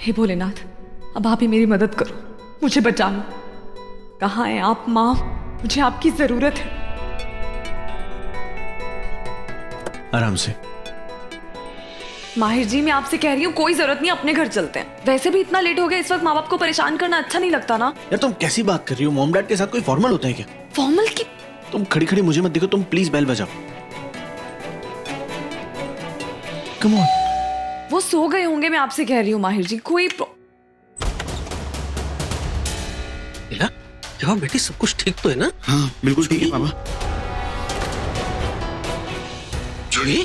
हे भोलेनाथ, अब आप ही मेरी मदद करो, मुझे बचा लो। कहाँ हैं आप माँ? मुझे आपकी जरूरत है। आराम से। माहिर जी, मैं आपसे कह रही हूँ कोई जरूरत नहीं, अपने घर चलते हैं। वैसे भी इतना लेट हो गया, इस वक्त माँ बाप को परेशान करना अच्छा नहीं लगता ना। यार तुम कैसी बात कर रही हो? मॉम डैड के साथ कोई फॉर्मल होता है क्या? फॉर्मल की? तुम खड़ी खड़ी मुझे मत देखो, तुम प्लीज बेल बजाओ। Come on. वो सो गए होंगे, मैं आपसे कह रही हूँ माहिर जी। कोई क्या बेटी, सब कुछ ठीक तो है ना? हाँ बिल्कुल ठीक है पापा। जूही,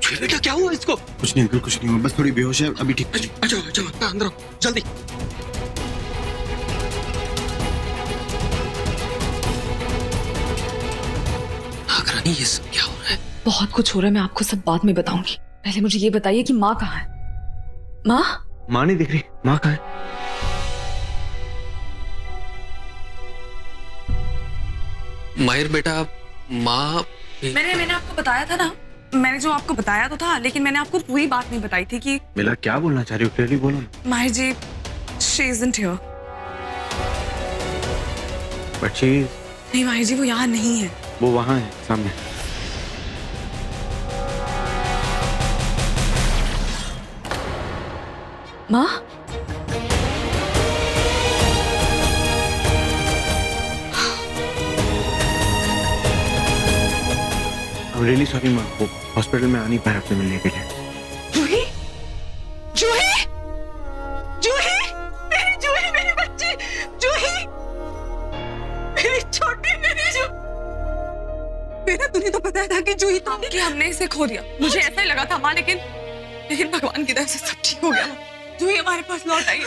जूही बेटा क्या हुआ इसको? कुछ नहीं अंकल, कुछ नहीं हुआ, बस थोड़ी बेहोश है, अभी ठीक। अच्छा अच्छा, अंदर आओ जल्दी। नागरानी, ये सब क्या हो रहा है? बहुत कुछ हो रहा है, मैं आपको सब बाद में बताऊंगी। पहले मुझे ये बताइए कि माँ कहाँ है? माँ? माँ नहीं दिख रही। माँ कहाँ है? माहिर बेटा, माँ मैंने आपको बताया था ना, मैंने जो आपको बताया तो था, लेकिन मैंने आपको पूरी बात नहीं बताई थी कि मिला क्या बोलना चाह रही हो? क्लियरली बोलो ना। Mahir ji, she isn't here. But she, नहीं माहिर जी, वो यहाँ नहीं है। वो वहाँ है सामने। माँ? I'm really sorry माँ, वो हॉस्पिटल में आ नहीं पाया आपसे मिलने के लिए। जूही? जूही? जूही? मेरी जूही, मेरी बच्ची जूही, मेरी छोटी, मेरी जूही। मेरा तुम्हें तो पता था कि जूही तो कि हमने इसे खो दिया। मुझे ऐसा ही लगा था माँ, लेकिन भगवान की दया से सब ठीक हो गया। जूही हमारे पास लौट आई।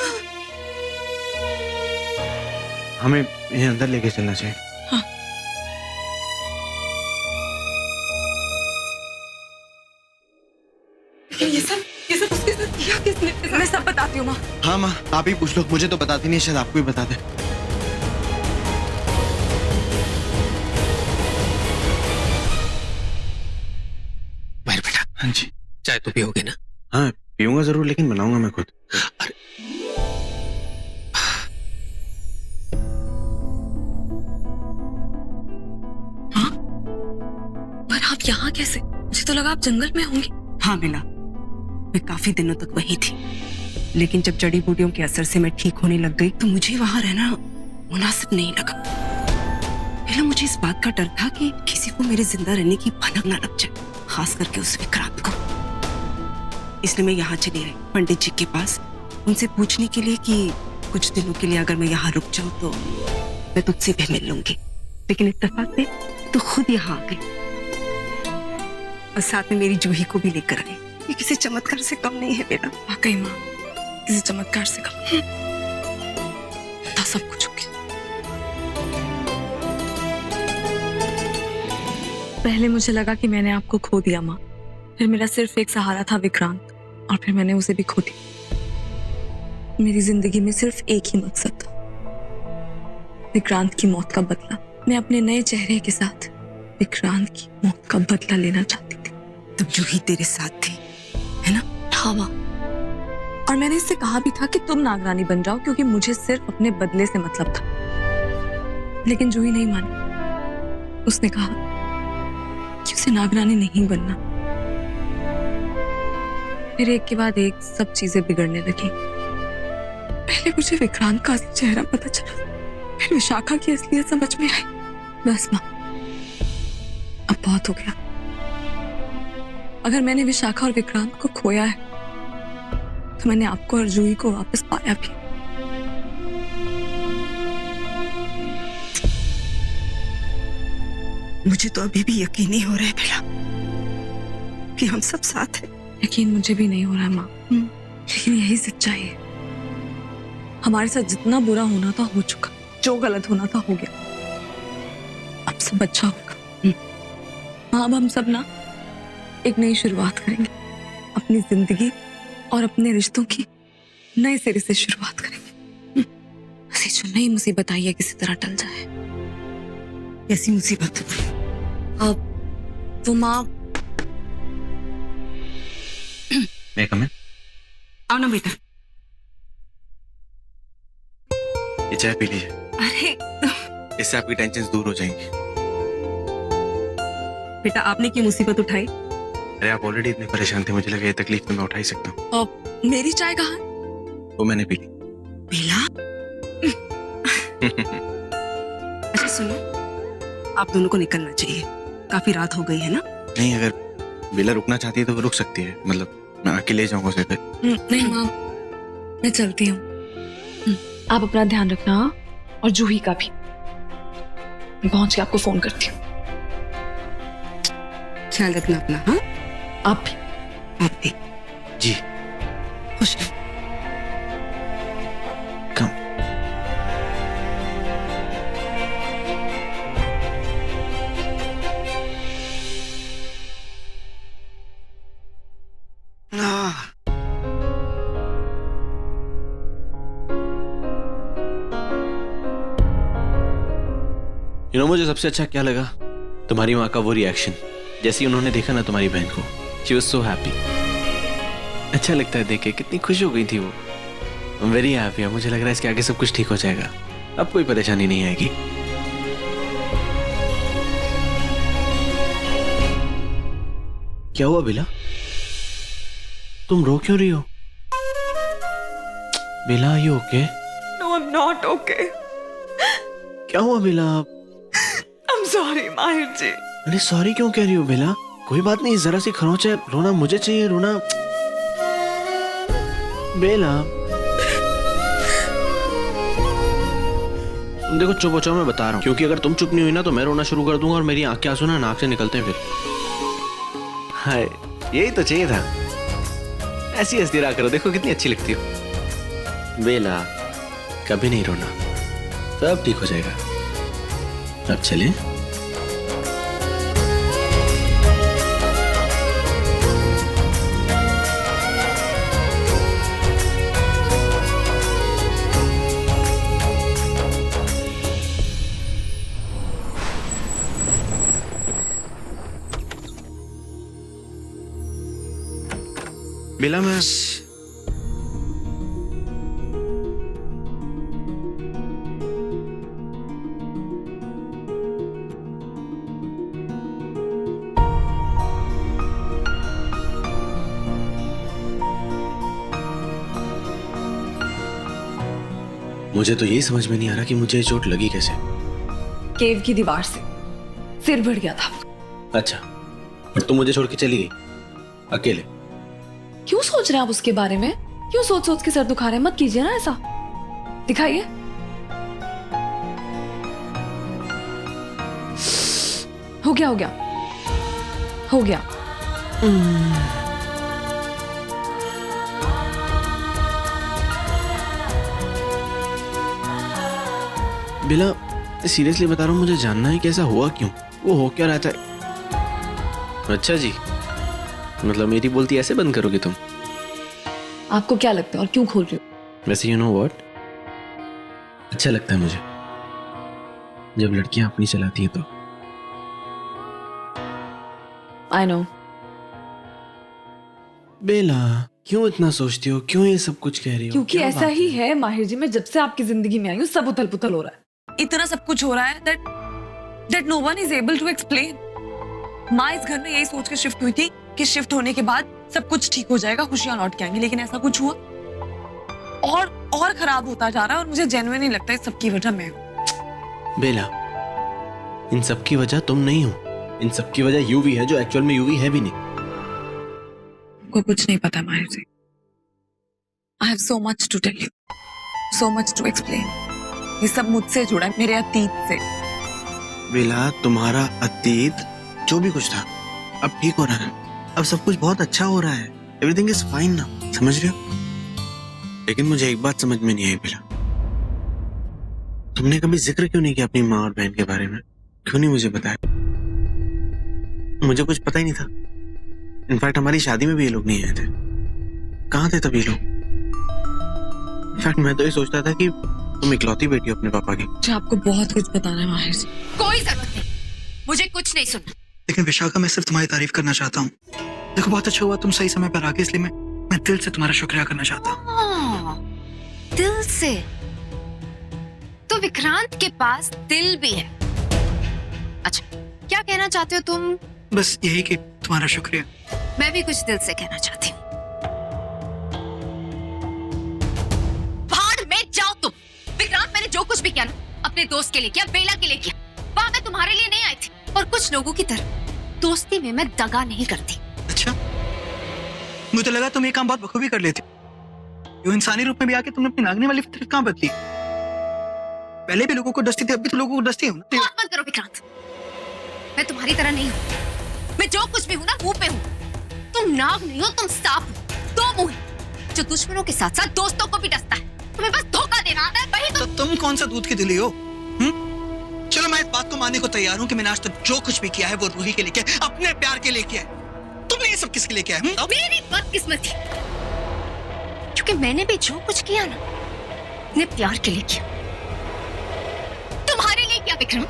हमें इन्हें अंदर लेके चलना चाहिए। हाँ। ये सब उसके साथ किया किसने? मैं सब बताती हूँ माँ। हाँ माँ, आप ही पूछ लो, मुझे तो बताती नहीं, शायद आपको ही बता दे। माहिर बेटा, हाँ जी। चाय तो पियोगे ना? हाँ पीऊंगा जरूर, लेकिन बनाऊंगा मैं खुद। अरे हाँ? पर आप यहाँ कैसे? मुझे तो लगा आप जंगल में होंगे। हाँ मिला, मैं काफी दिनों तक वही थी, लेकिन जब जड़ी बूटियों के असर से मैं ठीक होने लग गई तो मुझे वहां रहना मुनासिब नहीं लगा। पहले मुझे इस बात का डर था कि किसी को मेरे जिंदा रहने की भनक ना लग जाए, खास करके उस विक्रांत को। इसलिए मैं यहाँ चली आई पंडित जी के पास, उनसे पूछने के लिए कि कुछ दिनों के लिए अगर मैं यहाँ रुक जाऊं तो मैं तुझसे भी मिल लूंगी। लेकिन इत्तेफाक से तो खुद यहाँ आ गई और साथ में मेरी जूही को भी लेकर आई। ये किसी चमत्कार से कम नहीं है बेटा। वाकई माँ, किसी चमत्कार से कम था सब कुछ हो गया। पहले मुझे लगा कि मैंने आपको खो दिया माँ, फिर मेरा सिर्फ एक सहारा था विक्रांत, और फिर मैंने उसे भी खो दिया। मेरी जिंदगी में सिर्फ एक ही मकसद था, विक्रांत की मौत का बदला। मैं अपने नए चेहरे के साथ विक्रांत की मौत का बदला लेना चाहती थी। तब जूही तेरे साथ थी, है ना? हाँ माँ, और मैंने इससे कहा भी था कि तुम नागरानी बन जाओ, क्योंकि मुझे सिर्फ अपने बदले से मतलब था। लेकिन जूही नहीं मानी। उसने कहा कि उसे नागरानी नहीं बनना। फिर एक के बाद एक सब चीजें बिगड़ने लगी। पहले मुझे विक्रांत का असली चेहरा पता चला, फिर विशाखा की असलियत समझ में आई। बस माँ, अब बहुत हो गया। अगर मैंने विशाखा और विक्रांत को खोया है तो मैंने आपको और जूही को वापस पाया भी। मुझे तो अभी भी यकीन नहीं हो रहा है बेटा कि हम सब साथ हैं। यकीन मुझे भी नहीं हो रहा है माँ, लेकिन यही सच्चाई है। हमारे साथ जितना बुरा होना था हो चुका, जो गलत होना था हो गया। अब सब अच्छा होगा माँ। अब हम सब ना एक नई शुरुआत करेंगे, अपनी जिंदगी और अपने रिश्तों की नए सिरे से शुरुआत करेंगे। बस जो नई मुसीबत आई है किसी तरह टल जाए। ऐसी मुसीबत अब वो माँ। मैं कम है? आओ ना बेटा, ये चाय पी लीजिए, अरे इससे आपकी टेंशन दूर हो जाएंगी। बेटा, आपने की मुसीबत उठाई? अरे आप ऑलरेडी इतने परेशान थे, मुझे लगा ये तकलीफ तो मैं उठा ही सकता हूँ। और मेरी चाय कहाँ है? वो मैंने पी ली। बेला, अच्छा सुनो, आप दोनों को निकलना चाहिए, काफी रात हो गई है ना। नहीं, अगर बेला रुकना चाहती है तो वो रुक सकती है, मतलब मैं अकेले जाऊंगा उसे फिर। नहीं माँ, मैं चलती हूँ। आप अपना ध्यान रखना, हाँ? और जूही का भी। मैं पहुंच के आपको फोन करती हूँ। ख्याल रखना अपना। हाँ, आप भी। आप भी। जी। खुश रहो। कम। मुझे सबसे अच्छा क्या लगा, तुम्हारी माँ का वो रिएक्शन, जैसे ही उन्होंने देखा ना तुम्हारी बहन को, शी वाज सो हैप्पी। अच्छा लगता है देख के, कितनी खुश हो गई थी वो। I am very happy. मुझे लग रहा है इसके आगे सब कुछ ठीक हो जाएगा, अब कोई परेशानी नहीं आएगी। क्या हुआ बेला, तुम रो क्यों रही हो? बेला, ये okay? No, I'm not okay. क्या हुआ बेला? I'm sorry, माहिर जी। अरे सॉरी क्यों कह रही हो बेला? कोई बात नहीं, जरा सी खरोंच है, रोना मुझे चाहिए, रोना। बेला तुम देखो, चुप हो जाओ, मैं बता रहा हूँ, क्योंकि अगर तुम चुप नहीं हुई ना तो मैं रोना शुरू कर दूंगा और मेरी आंख के आंसू ना नाक से निकलते हैं फिर। हाय, यही तो चाहिए था। ऐसी हंसती रहा करो, देखो कितनी अच्छी लगती हो। बेला कभी नहीं रोना, सब ठीक हो जाएगा। अब चलें? बेला, मैं मुझे तो यही समझ में नहीं आ रहा कि मुझे चोट लगी कैसे। केव की दीवार से सिर भिड़ गया था। अच्छा, और तुम मुझे छोड़ के चली गई अकेले? क्यों सोच रहे हैं आप उसके बारे में? क्यों सोच सोच के सर दुखा रहे हैं? मत कीजिए ना ऐसा। दिखाइए। हो गया, हो गया, हो गया। बेला, सीरियसली बता रहा हूँ, मुझे जानना है कैसा हुआ, क्यों वो हो क्या रहा था। अच्छा जी, मतलब मेरी बोलती ऐसे बंद करोगे तुम? आपको क्या लगता है और क्यों खोल रही हो? वैसे यू नो व्हाट, अच्छा लगता है मुझे जब लड़कियां अपनी चलाती हैं तो। I know. बेला, क्यों इतना सोचती हो, क्यों ये सब कुछ कह रही हो? क्योंकि क्या ऐसा बात ही है माहिर जी, मैं जब से आपकी जिंदगी में आई हूँ सब उथल पुथल हो रहा है। इतना सब कुछ हो रहा है that no one is able to explain। माँ इस घर में यही सोच के शिफ्ट हुई थी कि शिफ्ट होने के बाद सब कुछ ठीक हो जाएगा, खुशियां लौट के आएंगी, लेकिन ऐसा कुछ हुआ और खराब होता जा रहा है और मुझे जेन्युइन नहीं लगता इस सब की वजह मैं हूँ। बेला, इन सब की वजह तुम नहीं हो, इन सब की वजह यूवी है, जो एक्चुअल में यूवी है भी नहीं। को कुछ नहीं पता Mahir ji. I have so much to tell you, so much to explain. ये सब मुझसे जुड़ा है, मेरे अतीत से। बेला, तुम्हारा अतीत जो भी कुछ था अब ठीक हो रहा है, अब सब कुछ बहुत अच्छा हो रहा है, एवरीथिंग इज फाइन ना, समझ रहे हो? लेकिन मुझे एक बात समझ में नहीं आई बेला, तुमने कभी जिक्र क्यों नहीं किया अपनी माँ और बहन के बारे में? क्यों नहीं मुझे बताया? मुझे कुछ पता ही नहीं था। इनफैक्ट हमारी शादी में भी ये लोग नहीं आए थे। कहाँ थे तभी लोग? इनफैक्ट मैं तो ये सोचता था कि तुम इकलौती बेटी हो अपने पापा की। मुझे आपको बहुत कुछ बताना है माहिर जी। कोई जरूरत नहीं, मुझे कुछ नहीं सुनना। लेकिन विशाखा, मैं सिर्फ तुम्हारी तारीफ करना चाहता हूँ। देखो, बहुत अच्छा हुआ तुम सही समय पर आ गए, इसलिए मैं दिल से तुम्हारा शुक्रिया करना चाहता हूँ। हाँ, दिल से। तो विक्रांत के पास दिल भी है। अच्छा, क्या कहना चाहते हो तुम? बस यही कि तुम्हारा शुक्रिया। मैं भी कुछ दिल से कहना चाहती हूँ। भाड़ में जाओ तुम। विक्रांत, मैंने जो कुछ भी किया ना, अपने दोस्त के लिए किया, बेला के लिए किया। वहां मैं तुम्हारे लिए नहीं आई थी। और कुछ लोगों की तरह दोस्ती में मैं दगा नहीं करती। अच्छा, मुझे तो लगा तुम ये काम बहुत बखूबी कर लेते। यो इंसानी रूप में भी आके तुमने अपनी नागने वाली फितरत कहाँ बदली? पहले भी लोगों को डसती थी, अब भी तो लोगों को डसती हो ना। बात मत करो विक्रांत, मैं तुम्हारी तरह नहीं हूँ। मैं जो कुछ भी हूँ ना, मुंह पे हूँ। तुम नाग नहीं हो, तुम सांप हो। दो मुंह है, जो दुश्मनों के साथ साथ दोस्तों को भी डसता है। तुम्हें बस धोखा देना आता है, वही तो तुम कौन सा दूध की दिली हो? चलो, मैं इस बात को मानने को तैयार हूँ कि मैंने आज तक जो कुछ भी किया है वो रूही के लिए किया है, अपने प्यार के लिए किया है। तुमने ये सब किसके लिए किया है? मेरी बदकिस्मती, क्योंकि मैंने भी जो कुछ किया ना, अपने प्यार के लिए किया। तुम्हारे लिए किया विक्रम।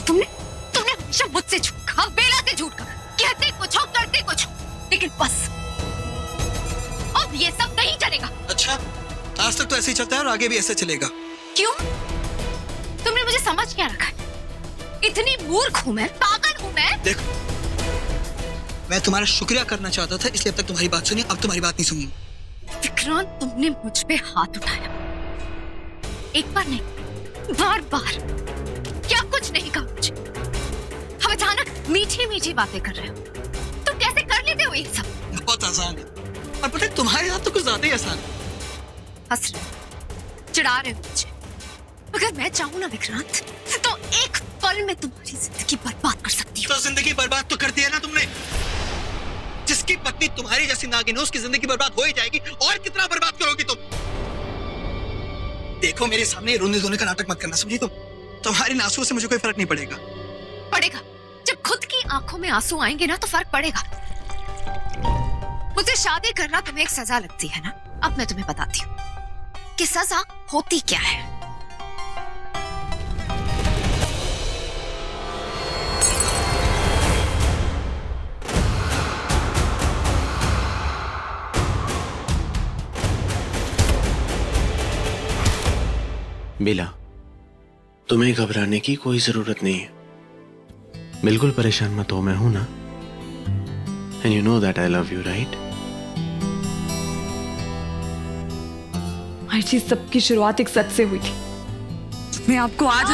तुमने हमेशा मुझसे झूठ कहा, बेला से झूठ कहा, कहते कुछ हो करते कुछ हो, लेकिन बस अब ये सब नहीं चलेगा। अच्छा, आज तक तो ऐसे ही चलता है और आगे भी ऐसे चलेगा। क्यों? तुमने मुझे समझ क्या रखा है? इतनी मूर्ख हूं मैं, पागल हूं मैं? देखो, मैं तुम्हारा शुक्रिया करना चाहता था, इसलिए अब तक तुम्हारी बात सुनी, अब तुम्हारी बात नहीं सुनूंगा। विक्रांत, तुमने मुझ पे हाथ उठाया, एक बार नहीं, बार बार। क्या कुछ नहीं कहा मुझे? हम अचानक मीठी मीठी बातें कर रहे हो। तुम कैसे कर लेते हो ये सब? बहुत आसान है, और पता है तुम्हारे साथ तो कुछ ज्यादा ही आसान है। हंस रहे हो, चिढ़ा रहे हो मुझे। अगर मैं चाहूं ना विक्रांत, तो एक पल में तुम्हारी जिंदगी बर्बाद कर सकती हूँ। तो जिंदगी बर्बाद तो कर दी है ना तुमने। जिसकी पत्नी तुम्हारी जैसी नागिन हो, उसकी जिंदगी बर्बाद हो ही जाएगी, और कितना बर्बाद करोगी तुम? देखो, मेरे सामने रोने धोने का नाटक मत करना, समझी तुम? तुम्हारे आंसुओं से मुझे कोई फर्क नहीं पड़ेगा। पड़ेगा। जब खुद की आंखों में आंसू आएंगे ना, तो फर्क पड़ेगा। मुझे शादी करना तुम्हें एक सजा लगती है ना? अब मैं तुम्हें बताती हूँ कि सजा होती क्या है। बेला, तुम्हें घबराने की कोई जरूरत नहीं है। बिल्कुल परेशान मत हो, मैं हूं ना। And you know that I love you, right? हर चीज सबकी शुरुआत एक सच से हुई थी। मैं आपको आज